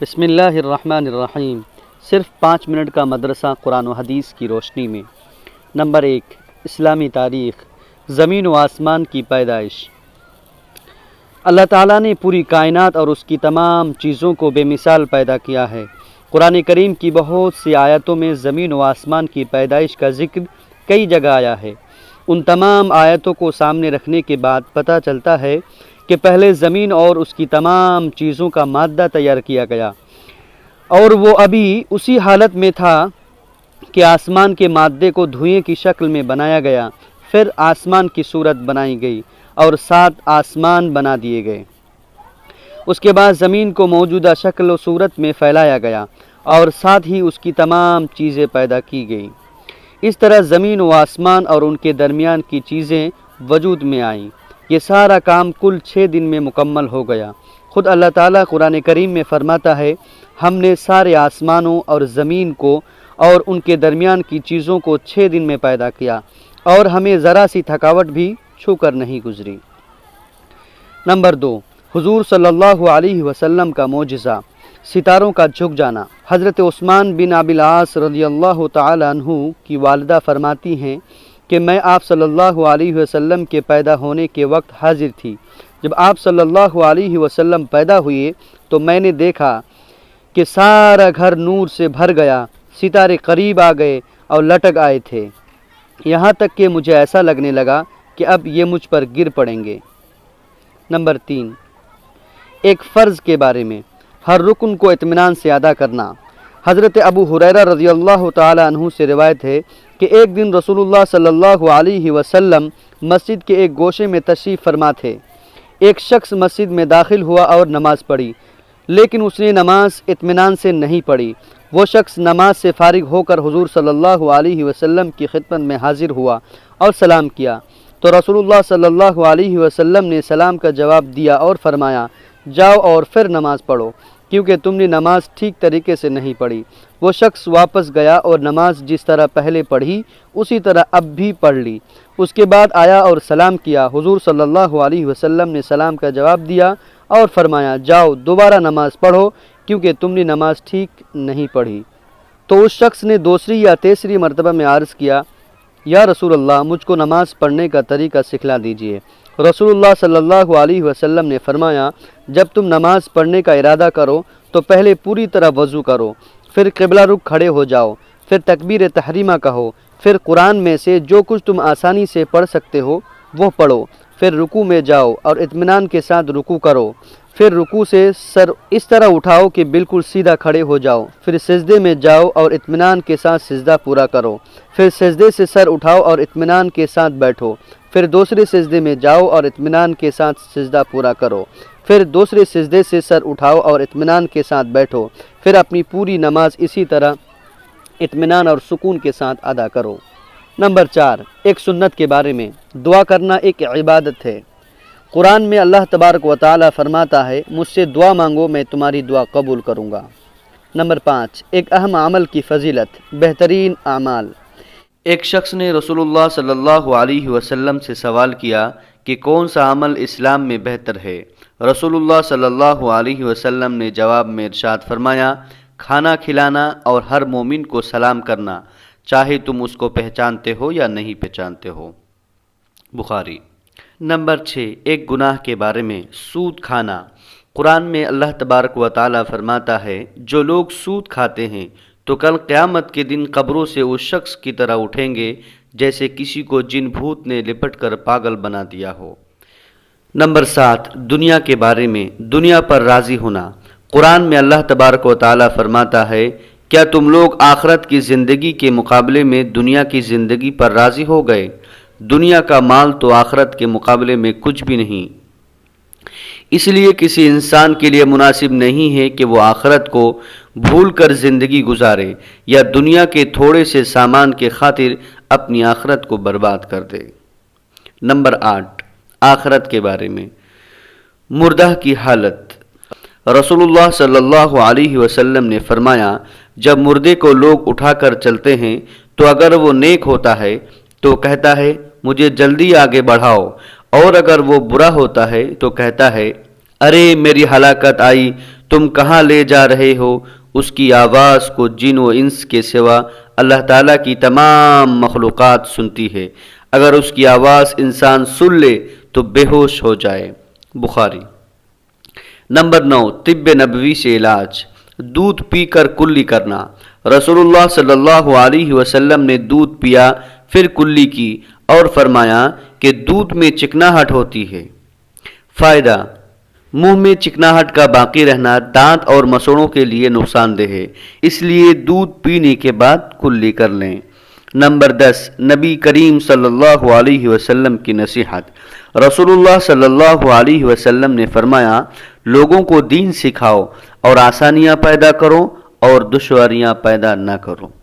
بسم اللہ الرحمن الرحیم۔ صرف 5 منٹ کا مدرسہ قرآن و حدیث کی روشنی میں۔ نمبر 1، اسلامی تاریخ، زمین و آسمان کی پیدائش۔ اللہ تعالیٰ نے پوری کائنات اور اس کی تمام چیزوں کو بے مثال پیدا کیا ہے۔ قرآن کریم کی بہت سی آیتوں میں زمین و آسمان کی پیدائش کا ذکر کئی جگہ آیا ہے۔ ان تمام آیتوں کو سامنے رکھنے کے بعد پتہ چلتا ہے کہ پہلے زمین اور اس کی تمام چیزوں کا مادہ تیار کیا گیا، اور وہ ابھی اسی حالت میں تھا کہ آسمان کے مادے کو دھوئیں کی شکل میں بنایا گیا، پھر آسمان کی صورت بنائی گئی اور 7 آسمان بنا دیے گئے۔ اس کے بعد زمین کو موجودہ شکل و صورت میں پھیلایا گیا اور ساتھ ہی اس کی تمام چیزیں پیدا کی گئیں۔ اس طرح زمین و آسمان اور ان کے درمیان کی چیزیں وجود میں آئیں۔ یہ سارا کام کل 6 دن میں مکمل ہو گیا۔ خود اللہ تعالیٰ قرآن کریم میں فرماتا ہے، ہم نے سارے آسمانوں اور زمین کو اور ان کے درمیان کی چیزوں کو 6 دن میں پیدا کیا، اور ہمیں ذرا سی تھکاوٹ بھی چھو کر نہیں گزری۔ نمبر 2، حضور صلی اللہ علیہ وسلم کا معجزہ، ستاروں کا جھک جانا۔ حضرت عثمان بن ابی العاص رضی اللہ تعالی عنہ کی والدہ فرماتی ہیں کہ میں آپ صلی اللہ علیہ وسلم کے پیدا ہونے کے وقت حاضر تھی۔ جب آپ صلی اللہ علیہ وسلم پیدا ہوئے تو میں نے دیکھا کہ سارا گھر نور سے بھر گیا، ستارے قریب آ گئے اور لٹک آئے تھے، یہاں تک کہ مجھے ایسا لگنے لگا کہ اب یہ مجھ پر گر پڑیں گے۔ نمبر 3، ایک فرض کے بارے میں، ہر رکن کو اطمینان سے ادا کرنا۔ حضرت ابو ہریرہ رضی اللہ تعالی عنہ سے روایت ہے کہ ایک دن رسول اللہ صلی اللہ علیہ وسلم مسجد کے ایک گوشے میں تشریف فرما تھے۔ ایک شخص مسجد میں داخل ہوا اور نماز پڑھی، لیکن اس نے نماز اطمینان سے نہیں پڑھی۔ وہ شخص نماز سے فارغ ہو کر حضور صلی اللہ علیہ وسلم کی خدمت میں حاضر ہوا اور سلام کیا، تو رسول اللہ صلی اللہ علیہ وسلم نے سلام کا جواب دیا اور فرمایا، جاؤ اور پھر نماز پڑھو، کیونکہ تم نے نماز ٹھیک طریقے سے نہیں پڑھی۔ وہ شخص واپس گیا اور نماز جس طرح پہلے پڑھی اسی طرح اب بھی پڑھ لی۔ اس کے بعد آیا اور سلام کیا۔ حضور صلی اللہ علیہ وسلم نے سلام کا جواب دیا اور فرمایا، جاؤ دوبارہ نماز پڑھو، کیونکہ تم نے نماز ٹھیک نہیں پڑھی۔ تو اس شخص نے دوسری یا تیسری مرتبہ میں عرض کیا، یا رسول اللہ، مجھ کو نماز پڑھنے کا طریقہ سکھلا دیجیے۔ رسول اللہ صلی اللہ علیہ وسلم نے فرمایا، جب تم نماز پڑھنے کا ارادہ کرو تو پہلے پوری طرح وضو کرو، پھر قبلہ رخ کھڑے ہو جاؤ، پھر تکبیر تحریمہ کہو، پھر قرآن میں سے جو کچھ تم آسانی سے پڑھ سکتے ہو وہ پڑھو، پھر رکوع میں جاؤ اور اطمینان کے ساتھ رکوع کرو، پھر رکوع سے سر اس طرح اٹھاؤ کہ بالکل سیدھا کھڑے ہو جاؤ، پھر سجدے میں جاؤ اور اطمینان کے ساتھ سجدہ پورا کرو، پھر سجدے سے سر اٹھاؤ اور اطمینان کے ساتھ بیٹھو، پھر دوسرے سجدے میں جاؤ اور اطمینان کے ساتھ سجدہ پورا کرو، پھر دوسرے سجدے سے سر اٹھاؤ اور اطمینان کے ساتھ بیٹھو، پھر اپنی پوری نماز اسی طرح اطمینان اور سکون کے ساتھ ادا کرو۔ نمبر 4، ایک سنت کے بارے میں، دعا کرنا ایک عبادت ہے۔ قرآن میں اللہ تبارک و تعالی فرماتا ہے، مجھ سے دعا مانگو میں تمہاری دعا قبول کروں گا۔ نمبر 5، ایک اہم عمل کی فضیلت، بہترین اعمال۔ ایک شخص نے رسول اللہ صلی اللہ علیہ وسلم سے سوال کیا کہ کون سا عمل اسلام میں بہتر ہے؟ رسول اللہ صلی اللہ علیہ وسلم نے جواب میں ارشاد فرمایا، کھانا کھلانا اور ہر مومن کو سلام کرنا، چاہے تم اس کو پہچانتے ہو یا نہیں پہچانتے ہو۔ بخاری۔ نمبر 6، ایک گناہ کے بارے میں، سود کھانا۔ قرآن میں اللہ تبارک و تعالی فرماتا ہے، جو لوگ سود کھاتے ہیں تو کل قیامت کے دن قبروں سے اس شخص کی طرح اٹھیں گے جیسے کسی کو جن بھوت نے لپٹ کر پاگل بنا دیا ہو۔ نمبر 7، دنیا کے بارے میں، دنیا پر راضی ہونا۔ قرآن میں اللہ تبارک و تعالی فرماتا ہے، کیا تم لوگ آخرت کی زندگی کے مقابلے میں دنیا کی زندگی پر راضی ہو گئے؟ دنیا کا مال تو آخرت کے مقابلے میں کچھ بھی نہیں، اس لیے کسی انسان کے لیے مناسب نہیں ہے کہ وہ آخرت کو بھول کر زندگی گزارے یا دنیا کے تھوڑے سے سامان کے خاطر اپنی آخرت کو برباد کر دے۔ نمبر 8، آخرت کے بارے میں، مردہ کی حالت۔ رسول اللہ صلی اللہ علیہ وسلم نے فرمایا، جب مردے کو لوگ اٹھا کر چلتے ہیں تو اگر وہ نیک ہوتا ہے تو کہتا ہے مجھے جلدی آگے بڑھاؤ، اور اگر وہ برا ہوتا ہے تو کہتا ہے ارے میری ہلاکت آئی، تم کہاں لے جا رہے ہو؟ اس کی آواز کو جن و انس کے سوا اللہ تعالیٰ کی تمام مخلوقات سنتی ہے۔ اگر اس کی آواز انسان سن لے تو بے ہوش ہو جائے۔ بخاری۔ نمبر 9، طب نبوی سے علاج۔ دودھ پی کر کلی کرنا۔ رسول اللہ صلی اللہ علیہ وسلم نے دودھ پیا پھر کلی کی اور فرمایا کہ دودھ میں چکناہٹ ہوتی ہے۔ فائدہ: منہ میں چکناہٹ کا باقی رہنا دانت اور مسوڑوں کے لیے نقصان دہ ہے، اس لیے دودھ پینے کے بعد کلی کر لیں۔ نمبر 10، نبی کریم صلی اللہ علیہ وسلم کی نصیحت۔ رسول اللہ صلی اللہ علیہ وسلم نے فرمایا، لوگوں کو دین سکھاؤ اور آسانیاں پیدا کرو اور دشواریاں پیدا نہ کرو۔